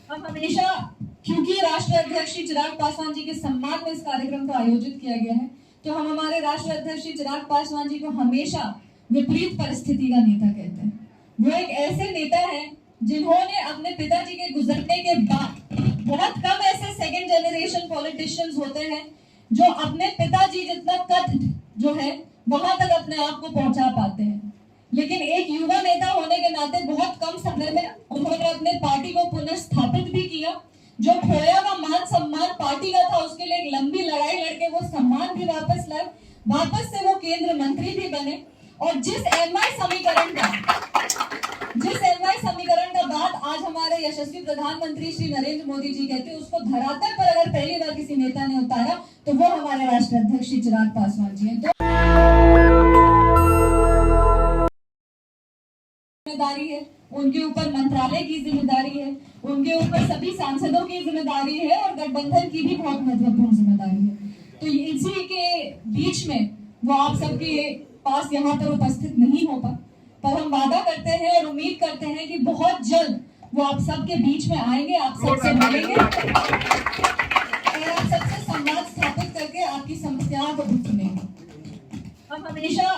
हम हमेशा, क्योंकि राष्ट्रीय अध्यक्ष श्री चिराग पासवान जी के सम्मान में इस कार्यक्रम को आयोजित किया गया है, तो हम हमारे राष्ट्रीय अध्यक्ष श्री चिराग पासवान जी को हमेशा विपरीत परिस्थिति का नेता कहते हैं। वो एक ऐसे नेता है जिन्होंने अपने पिताजी के गुजरने के बाद, बहुत कम ऐसे सेकेंड जनरेशन पॉलिटिशियंस होते हैं जो अपने पिताजी जितना कद जो है वहां तक अपने आप को पहुंचा पाते हैं, लेकिन एक युवा नेता होने के नाते बहुत कम समय में उन्होंने अपने पार्टी को पुनर्स्थापित भी किया। जो खोया हुआ मान सम्मान पार्टी का था, उसके लिए एक लंबी लड़ाई लड़के वो सम्मान भी वापस लाए, वापस से वो केंद्र मंत्री भी बने। और जिस एमआई समीकरण का बात आज हमारे यशस्वी प्रधानमंत्री श्री नरेंद्र मोदी जी कहते हैं, उसको धरातल पर अगर पहली बार किसी नेता ने उतारा तो वो हमारे राष्ट्रीय अध्यक्ष श्री चिराग पासवान जी हैं। जिम्मेदारी है, उनके ऊपर मंत्रालय की जिम्मेदारी है, उनके ऊपर सभी सांसदों की जिम्मेदारी है और गठबंधन की भी बहुत महत्वपूर्ण जिम्मेदारी है। तो इसी के बीच में वो आप सबके पास यहाँ पर उपस्थित नहीं हो पाए, पर हम वादा करते हैं और उम्मीद करते हैं कि बहुत जल्द वो आप सबके बीच में आएंगे, आप सबसे मिलेंगे और आप सबसे संवाद स्थापित करके आपकी समस्याओं को भी सुनेंगे। हम हमेशा,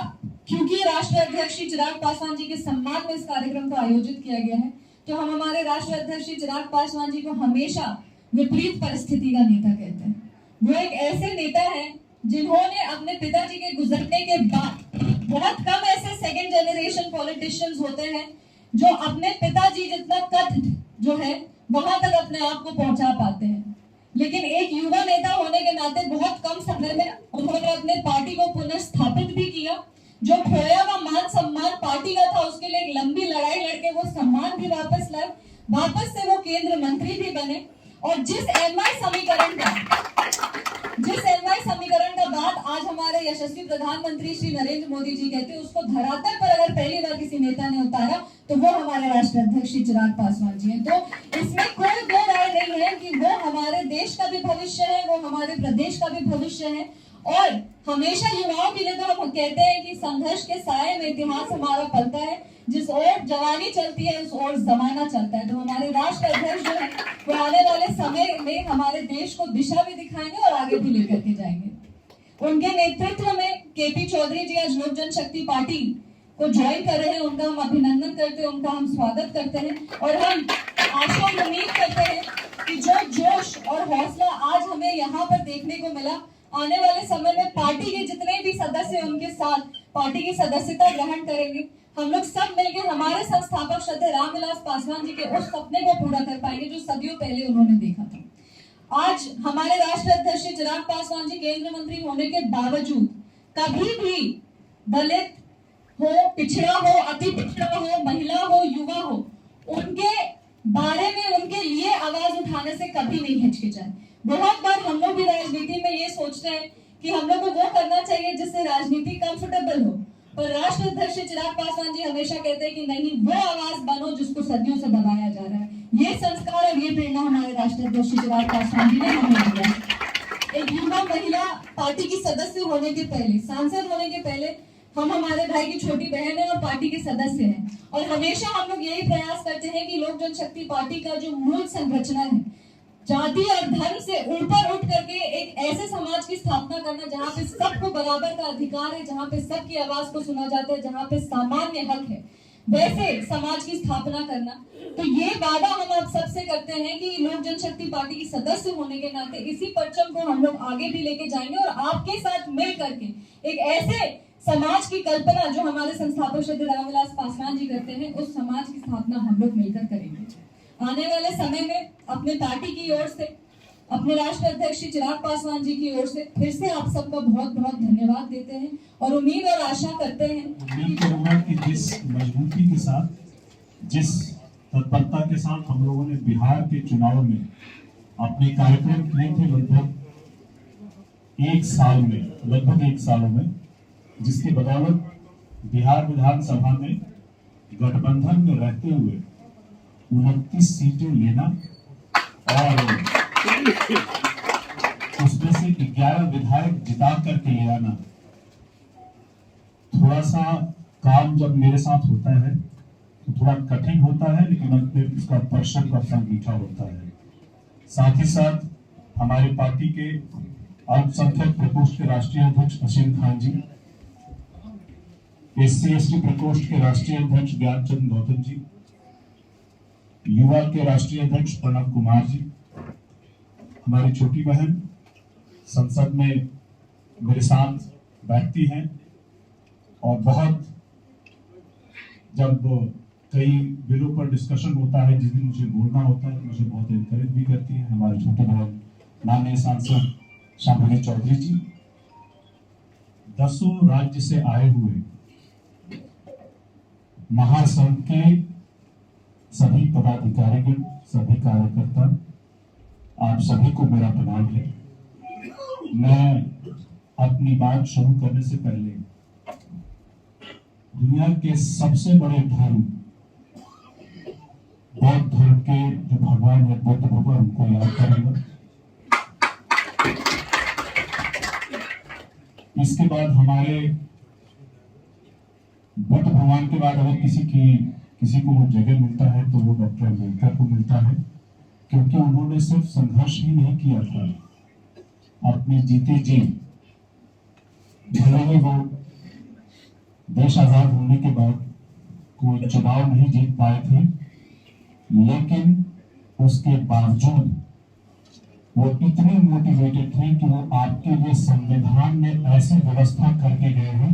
क्योंकि राष्ट्रीय अध्यक्ष श्री चिराग पासवान जी के सम्मान में इस कार्यक्रम को आयोजित किया गया है, तो हम हमारे राष्ट्रीय अध्यक्ष श्री चिराग पासवान जी को हमेशा विपरीत परिस्थिति का नेता कहते हैं। वो एक ऐसे नेता है जिन्होंने अपने पिताजी के गुजरने के बाद, बहुत कम ऐसे सेकेंड जनरेशन पॉलिटिशियंस होते हैं जो अपने पिताजी जितना कद जो है वहां तक अपने आप को पहुंचा पाते हैं, लेकिन एक युवा नेता होने के नाते बहुत कम समय में उन्होंने अपने पार्टी को पुनर्स्थापित भी किया। जो खोया हुआ मान सम्मान पार्टी का था, उसके लिए एक लंबी लड़ाई लड़के वो सम्मान भी वापस लाए, वापस से वो केंद्र मंत्री भी बने। और जिस एमआई समीकरण का बात आज हमारे यशस्वी प्रधानमंत्री श्री नरेंद्र मोदी जी कहते हैं, उसको धरातल पर अगर पहली बार किसी नेता ने उतारा तो वो हमारे राष्ट्रीय अध्यक्ष श्री चिराग पासवान जी हैं। तो इसमें कोई दो राय नहीं है कि वो हमारे देश का भी भविष्य है, वो हमारे प्रदेश का भी भविष्य है। और हमेशा युवाओं के लिए तो हम कहते हैं कि संघर्ष के साए में इतिहास हमारा पलता है, जिस ओर जवानी चलती है उस ओर जमाना चलता है। तो हमारे राष्ट्रीय अध्यक्ष जो है वो आने वाले समय में हमारे देश को दिशा भी दिखाएंगे और आगे भी लेकर के जाएंगे। उनके नेतृत्व में केपी चौधरी जी आज लोक जनशक्ति पार्टी को ज्वाइन कर रहे हैं, उनका हम अभिनंदन करते हैं, उनका हम स्वागत करते हैं और हम आशा और उम्मीद करते हैं कि जो जोश और हौसला आज हमें यहाँ पर देखने को मिला, आने वाले समय में पार्टी के जितने भी सदस्य उनके साथ पार्टी की सदस्यता ग्रहण करेंगे, हम लोग सब मिलकर हमारे संस्थापक श्रद्धेय रामविलास पासवान जी के उस सपने को पूरा कर पाएंगे जो सदियों पहले उन्होंने देखा था। आज हमारे राष्ट्रीय अध्यक्ष चिराग पासवान जी केंद्र मंत्री होने के बावजूद कभी भी दलित हो, पिछड़ा हो, अति पिछड़ा हो, महिला हो, युवा हो, उनके बारे में, उनके लिए आवाज उठाने से कभी नहीं हिचकिचाए। बहुत बार हम लोग भी राजनीति में ये सोचते हैं कि हम लोग को वो करना चाहिए जिससे राजनीति कंफर्टेबल हो, पर राष्ट्रीय अध्यक्ष चिराग पासवान जी हमेशा कहते हैं कि नहीं, वो आवाज बनो जिसको सदियों से दबाया जा रहा है। ये संस्कार और ये प्रेरणा हमारे राष्ट्रीय अध्यक्ष चिराग पासवान जी ने हमें दिया। एक युवा महिला पार्टी की सदस्य होने के पहले, सांसद होने के पहले हम हमारे भाई की छोटी बहन है और पार्टी के सदस्य हैं और हमेशा हम लोग यही प्रयास करते हैं कि लोक जनशक्ति पार्टी का जो मूल संरचना है, जाति और धर्म से ऊपर उठ करके एक ऐसे समाज की स्थापना करना जहाँ पे सबको बराबर का अधिकार है, जहाँ पे सबकी आवाज को सुना जाता है, जहाँ पे सामान्य हक है, वैसे समाज की स्थापना करना। तो ये वादा हम आप सबसे करते हैं कि लोक जनशक्ति पार्टी की सदस्य होने के नाते इसी परचम को हम लोग आगे भी लेके जाएंगे और आपके साथ मिल करके एक ऐसे समाज की कल्पना जो हमारे संस्थापक श्री रामविलास पासवान जी करते हैं, उस समाज की स्थापना हम लोग मिलकर करेंगे। आने वाले समय में अपने पार्टी की ओर से, अपने राष्ट्रीय अध्यक्ष चिराग पासवान जी की ओर से फिर से आप सबका बहुत बहुत धन्यवाद देते हैं और उम्मीद और आशा करते हैं कि जिस मजबूती के साथ, जिस तत्परता के साथ हम लोगों ने बिहार के चुनाव में अपने कार्यक्रम किए थे लगभग एक साल में, जिसकी बदौलत बिहार विधानसभा में गठबंधन में रहते हुए 29 सीटें लेना और उसमें से 11 विधायक जिता करके ले आना। थोड़ा सा काम जब मेरे साथ होता है तो थोड़ा कठिन होता है, लेकिन अंत में उसका परिश्रम का फल मीठा होता है। साथ ही साथ हमारे पार्टी के अल्पसंख्यक प्रकोष्ठ के राष्ट्रीय अध्यक्ष असीम खान जी, SC/ST प्रकोष्ठ के राष्ट्रीय अध्यक्ष ज्ञानचंद गौतम जी, युवा के राष्ट्रीय अध्यक्ष प्रणव कुमार जी, हमारी छोटी बहन संसद में मेरे साथ बैठती हैं और बहुत जब कई बिलों पर डिस्कशन होता है, जिस दिन मुझे बोलना होता है तो मुझे बहुत एनकरेज भी करती है हमारे छोटे बहन माननीय सांसद शामिनी चौधरी जी। 10 राज्य से आए हुए महासंघ के सभी पदाधिकारीगण, सभी कार्यकर्ता, आप सभी को मेरा प्रणाम है। मैं अपनी बात शुरू करने से पहले दुनिया के सबसे बड़े धर्म बौद्ध धर्म के जो भगवान है बुद्ध भगवान, उनको याद करूंगा। इसके बाद हमारे बुद्ध भगवान के बाद अगर किसी को वो जगह मिलता है तो वो डॉक्टर अम्बेडकर को मिलता है, क्योंकि उन्होंने सिर्फ संघर्ष ही नहीं किया था, अपने जीते जी भले ही वो देश आजाद होने के बाद कोई चुनाव नहीं जीत पाए थे, लेकिन उसके बावजूद वो इतने मोटिवेटेड थे कि वो आपके लिए संविधान में ऐसी व्यवस्था करके गए हैं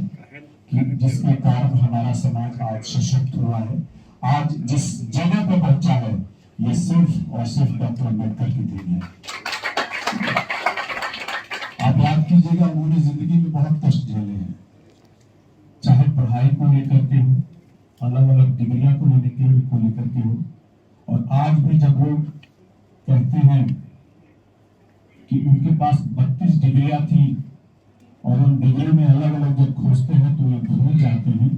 कि जिसके कारण हमारा समाज आज सशक्त हुआ है। आज जिस जगह पे पहुंचा है ये सिर्फ और सिर्फ डॉक्टर अम्बेडकर की देन है। आप याद कीजिएगा, उन्होंने जिंदगी में बहुत कष्ट झेले हैं, चाहे पढ़ाई को लेकर के हो, अलग अलग डिग्रियां को लेकर के हो, और आज भी जब वो कहते हैं कि उनके पास 32 डिग्रियां थी और उन डिग्री में अलग अलग जब खोजते हैं तो ये भूल जाते हैं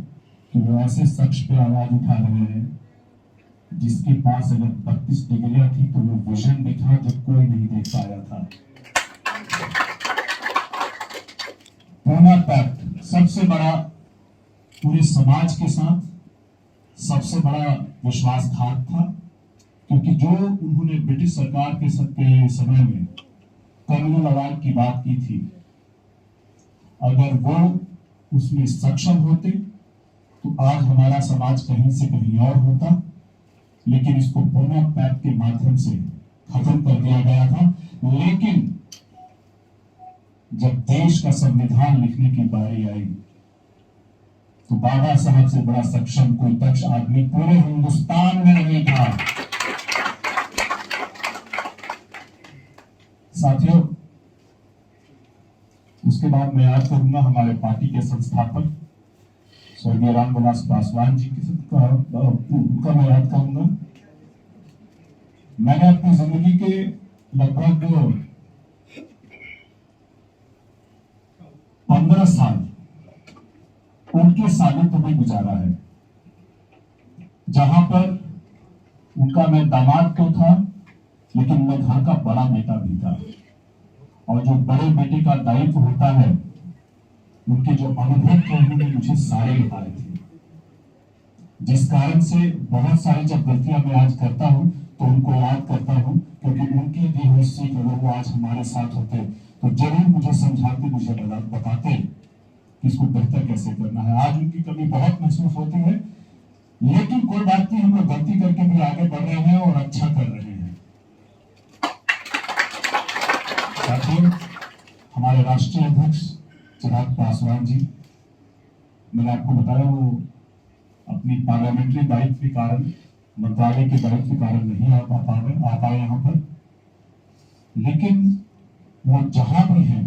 कि वो ऐसे शख्स पे आवाज उठा रहे हैं जिसके पास अगर 32 डिग्रियां थी तो वो विजन दिखा जो कोई नहीं देख पाया था। पूना पैक्ट सबसे बड़ा पूरे समाज के साथ सबसे बड़ा विश्वासघात था, क्योंकि जो उन्होंने ब्रिटिश सरकार के समय में कम्युनल अवार्ड की बात की थी, अगर वो उसमें सक्षम होते तो आज हमारा समाज कहीं से कहीं और होता, लेकिन इसको पूना पैक्ट के माध्यम से खत्म कर दिया गया था। लेकिन जब देश का संविधान लिखने की बारी आई तो बाबा साहब से बड़ा सक्षम कोई दक्ष आदमी पूरे हिंदुस्तान में नहीं था। साथियों, उसके बाद मैं याद करूंगा हमारे पार्टी के संस्थापक स्वर्गीय रामविलास पासवान जी उनका मैं याद करूंगा। मैंने अपनी जिंदगी के लगभग 15 साल उनके सानिध्य में गुजारा है, जहां पर उनका मैं दामाद तो था, लेकिन मैं घर का बड़ा बेटा भी था, और जो बड़े बेटे का दायित्व होता है उनके जो अनुभव थे उन्होंने मुझे सारे बताए थे, जिस कारण से बहुत सारी जब गलतियां मैं आज करता हूं तो उनको याद करता हूं, क्योंकि उनकी दी हुई सीख अगर वो आज हमारे साथ होते तो जरूर मुझे समझाते, मुझे बताते कि इसको बेहतर कैसे करना है। आज उनकी कमी बहुत महसूस होती है, लेकिन कोई बात नहीं, हम लोग गलती करके भी आगे बढ़ रहे हैं और अच्छा कर रहे हैं। साथियों, हमारे राष्ट्रीय अध्यक्ष चिराग पासवान जी, मैंने आपको बताया वो अपनी पार्लियामेंट्री दायित्व के कारण, मंत्रालय के दायित्व के कारण नहीं आ पाए यहाँ पर, लेकिन वो जहां भी हैं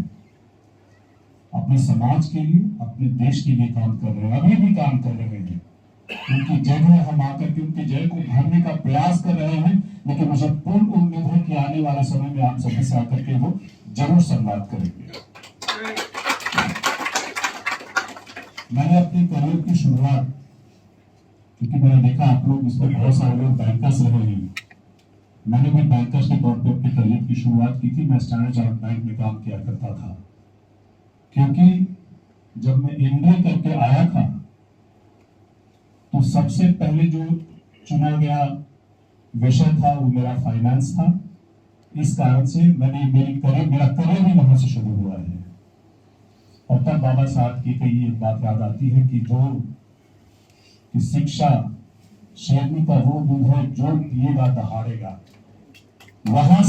अपने समाज के लिए, अपने देश के लिए काम कर रहे हैं, अभी भी काम कर रहे हैं। उनकी जगह हम आकर के उनकी जगह को भरने का प्रयास कर रहे हैं, लेकिन मुझे पूर्ण उम्मीद है कि आने वाले समय में आप सभी से आकर के वो जरूर संवाद करेंगे। मैंने अपनी करियर की शुरुआत, क्योंकि मैंने देखा आप लोग इसमें बहुत सारे लोग बैंकर्स रहे हैं, मैंने भी बैंकर्स के तौर पे अपनी करियर की शुरुआत की थी। मैं स्टैंडर्ड चार्टर्ड बैंक में काम किया करता था, क्योंकि जब मैं MBA करके आया था तो तो सबसे पहले जो चुना गया विषय था वो मेरा फाइनेंस था। इस कारण से मेरा करियर भी वहां से शुरू हुआ है। और तब बाबा साहब की कही एक बात याद आती है कि शिक्षा शेरनी का वो दूध है जो पिएगा दहाड़ेगा। वहां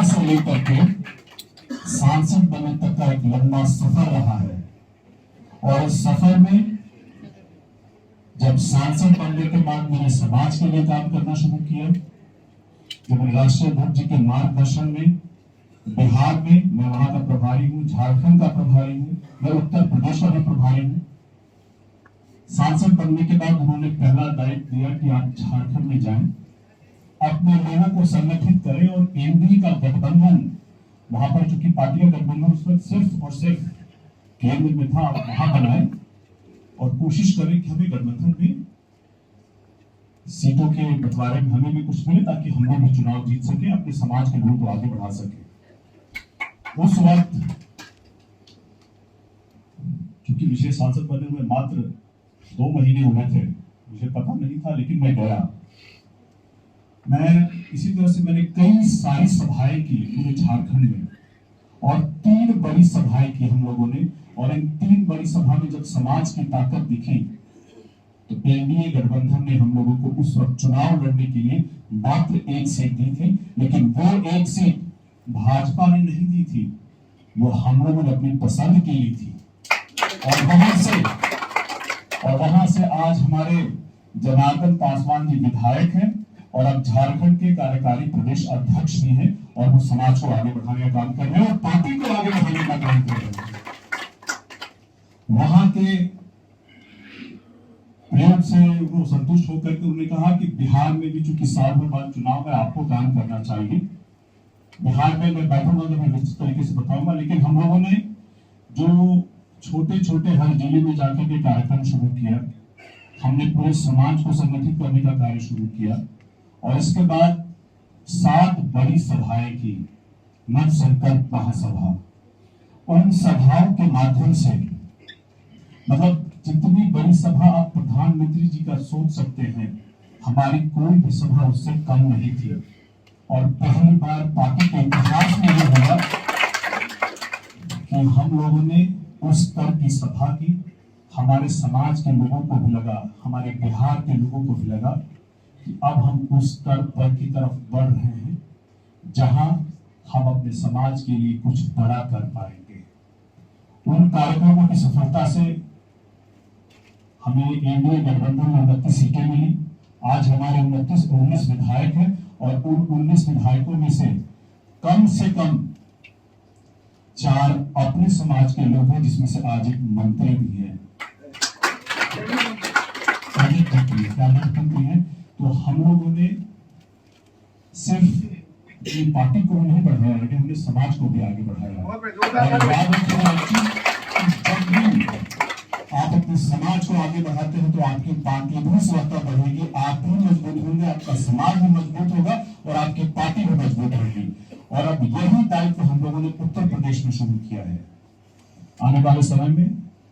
से लेकर के सांसद बनने तक का एक लंबा सफर रहा है। और इस सफर में जब सांसद बनने के बाद मैंने समाज के लिए काम करना शुरू किया। जब राष्ट्रीय अध्यक्ष जी के मार्गदर्शन में बिहार में मैं वहां का प्रभारी हूँ, झारखंड का प्रभारी हूँ, मैं उत्तर प्रदेश का भी प्रभारी हूँ। सांसद बनने के बाद उन्होंने पहला दायित्व दिया कि आप झारखंड में जाएं, अपने लोगों को संगठित करें और एनडीए का गठबंधन, वहां पर चूंकि पार्टी का गठबंधन उस वक्त सिर्फ और सिर्फ केंद्र में था, आप वहां बनाए और कोशिश करें कि हमें गठबंधन में सीटों के बंटवारे में हमें भी कुछ मिले ताकि हम लोग भी चुनाव जीत सके, अपने समाज के लोगों को आगे बढ़ा सके। उस वक्त क्योंकि मुझे सांसद बनने हुए मात्र 2 महीने हुए थे, मुझे पता नहीं था, लेकिन मैं गया। मैं इसी तरह से मैंने कई सारी सभाएं की पूरे झारखंड में और 3 बड़ी सभाएं की हम लोगों ने। और इन 3 बड़ी सभा में जब समाज की ताकत दिखी तो एनडीए गठबंधन ने हम लोगों को उस वक्त चुनाव लड़ने के लिए मात्र 1 सीट दी थी, लेकिन वो 1 सीट भाजपा ने नहीं दी थी, वो हम लोगों ने अपनी पसंद की ली थी। और वहां से आज हमारे जनार्दन पासवान जी विधायक हैं और अब झारखंड के कार्यकारी प्रदेश अध्यक्ष भी हैं और वो समाज को आगे बढ़ाने का काम कर रहे हैं और पार्टी को आगे बढ़ाने का काम कर रहे हैं। वहां के प्रयोग से वो संतुष्ट होकर के उन्होंने कहा कि बिहार में भी चूंकि साल भर बाद चुनाव है, आपको काम करना चाहिए। बिहार में मैं बैठूंगा तो मैं निश्चित तरीके से बताऊंगा, लेकिन हम लोगों ने जो छोटे छोटे हर जिले में जाकर के कार्यक्रम शुरू किया, हमने पूरे समाज को संगठित करने का कार्य शुरू किया और इसके बाद 7 बड़ी सभाएं की, नव संकल्प महासभा। उन सभाओं के माध्यम से मतलब जितनी बड़ी सभा आप प्रधानमंत्री जी का सोच सकते हैं, हमारी कोई भी सभा उससे कम नहीं थी। और पहली बार पार्टी के इतिहास में यह हुआ कि हम लोगों ने उस स्तर की सभा की। हमारे समाज के लोगों को भी लगा, हमारे बिहार के लोगों को भी लगा कि अब हम उस स्तर पर की तरफ बढ़ रहे हैं जहां हम अपने समाज के लिए कुछ बड़ा कर पाएंगे। उन कार्यक्रमों की सफलता से हमें एनडीए गठबंधन में 29 सीटें मिली। आज हमारे 19 विधायक हैं और उन 19 विधायकों में से कम 4 अपने समाज के लोग हैं, जिसमें से आज एक मंत्री भी है, कैबिनेट मंत्री है। तो हम लोगों ने सिर्फ ये पार्टी को नहीं बढ़ाया, लेकिन हमने समाज को भी आगे बढ़ाया। और याद रखिए, जब भी आप अपने समाज को आगे बढ़ाते हैं तो आपकी पार्टी भी सफलता बढ़ेगी, आप भी मजबूत होंगे, आपका समाज भी मजबूत होगा और आपकी पार्टी भी मजबूत होगी। और अब यही दायित्व हम लोगों ने उत्तर प्रदेश में शुरू किया है। आने वाले समय में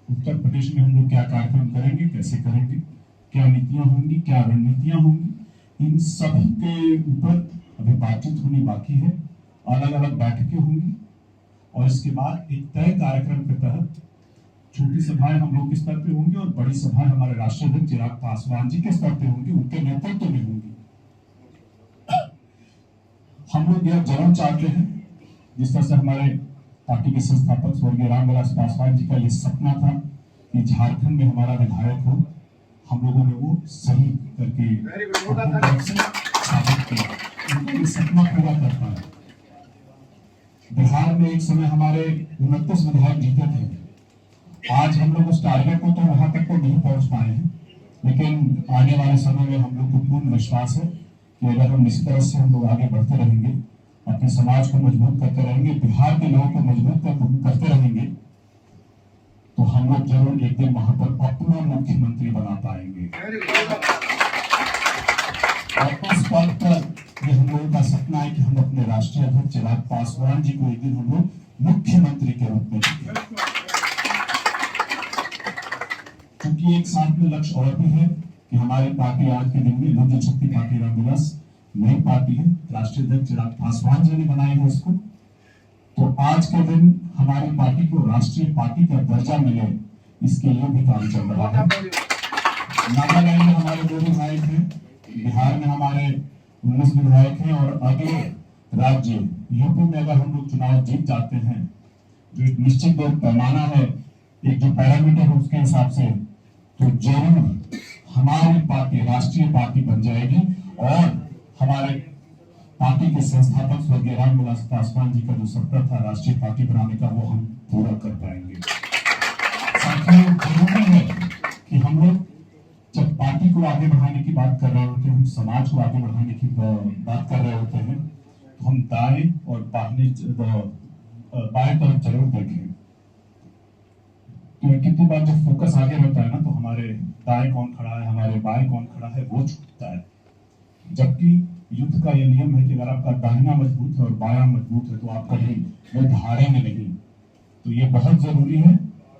उत्तर प्रदेश में हम लोग क्या कार्यक्रम करेंगे, कैसे करेंगे, क्या नीतियां होंगी, क्या रणनीतियां होंगी, इन सभी के ऊपर अभी बातचीत होनी बाकी है। अलग अलग बैठकें होंगी और इसके बाद एक तय कार्यक्रम के तहत छोटी सभाएं हम लोग के स्तर पे होंगी और बड़ी सभाएं हमारे राष्ट्रीय अध्यक्ष चिराग पासवान जी के स्तर पे होंगी, उनके नेतृत्व में होंगी। हम लोग यह जरूर चाहते हैं, जिस तरह से हमारे पार्टी के संस्थापक स्वर्गीय रामविलास पासवान जी का ये सपना था कि झारखंड में हमारा विधायक हो, हम लोगों ने वो सही करके साबित किया, उनका ये सपना पूरा कर पाया। बिहार में एक समय हमारे 29 विधायक जीते थे। आज हम लोग उस टारगेट को तो वहां तक तो नहीं पहुंच पाए हैं, लेकिन आने वाले समय में हम लोग को पूर्ण विश्वास है कि अगर हम इसी तरह से हम लोग आगे बढ़ते रहेंगे, अपने समाज को मजबूत करते रहेंगे, बिहार के लोगों को मजबूत करते रहेंगे, तो हम लोग जरूर एक दिन वहां पर अपना मुख्यमंत्री बना पाएंगे। और उस पद पर यह हम लोगों का सपना है कि हम अपने राष्ट्रीय अध्यक्ष चिराग पासवान जी को एक दिन हम लोग मुख्यमंत्री के रूप में देखें। क्योंकि एक साथ में लक्ष्य और भी है कि हमारी पार्टी आज के दिन में लोक जनशक्ति पार्टी रामविलास नई पार्टी है, राष्ट्रीय अध्यक्ष चिराग पासवान जी ने बनाई है इसको। तो आज के दिन हमारी पार्टी को राष्ट्रीय पार्टी का दर्जा मिले, इसके लिए भी काम चल रहा है। नागालैंड में हमारे 2 विधायक हैं, बिहार में हमारे 19 विधायक हैं, और अगले राज्य यूपी में अगर हम लोग चुनाव जीत जाते हैं, जो एक निश्चित पैमाना है, एक जो पैरामीटर है उसके हिसाब से, तो जरूर हमारी पार्टी राष्ट्रीय पार्टी बन जाएगी और हमारे पार्टी के संस्थापक स्वर्गीय रामविलास पासवान जी का जो सपना था राष्ट्रीय पार्टी बनाने का, वो हम पूरा कर पाएंगे। साथियों, जरूरी है कि हम लोग जब पार्टी को आगे बढ़ाने की बात कर रहे होते हैं, हम समाज को आगे बढ़ाने की बात कर रहे होते हैं, तो हम दाएं और बाएं तरफ जरूर देखें। तो कितनी बार जब फोकस आगे रहता है ना, तो हमारे दाएं कौन खड़ा है, हमारे बाएं कौन खड़ा है, वो छूटता है। जबकि युद्ध का यह नियम है कि अगर आपका दाहिना मजबूत है और बायां मजबूत है तो आप कभी मुंह हारेंगे नहीं। तो ये बहुत जरूरी है।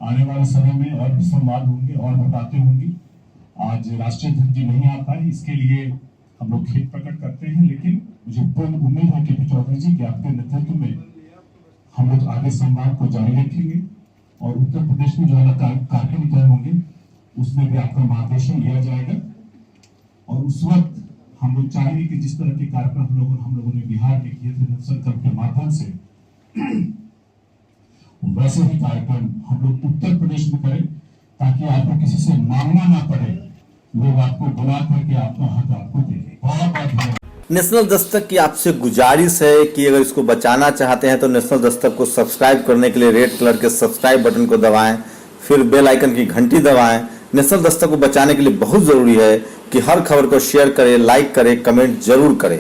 आने वाले समय में और भी संवाद होंगे और बातें होंगी। आज राष्ट्रीय अध्यक्ष जी नहीं आ पाए, इसके लिए हम लोग खेद प्रकट करते हैं, लेकिन मुझे पूर्ण उम्मीद है कि चौधरी जी के आपके नेतृत्व में हम लोग आगे संवाद को जारी रखेंगे और उत्तर प्रदेश में जो अलग कार्यक्रम तय होंगे उसमें भी आपका मार्गदर्शन लिया जाएगा। और उस वक्त हम लोग चाहेंगे कि जिस तरह के कार्यक्रम हम लोगों ने बिहार में किए थे नक्सल कैंप के माध्यम से, वैसे ही कार्यक्रम हम लोग उत्तर प्रदेश में करें, ताकि आपको किसी से मांगना ना पड़े, लोग आपको बुला करके आपका हक आपको देंगे। बहुत धन्यवाद। नेशनल दस्तक की आपसे गुजारिश है कि अगर इसको बचाना चाहते हैं तो नेशनल दस्तक को सब्सक्राइब करने के लिए रेड कलर के सब्सक्राइब बटन को दबाएं, फिर बेल आइकन की घंटी दबाएं। नेशनल दस्तक को बचाने के लिए बहुत जरूरी है कि हर खबर को शेयर करें, लाइक करें, कमेंट जरूर करें।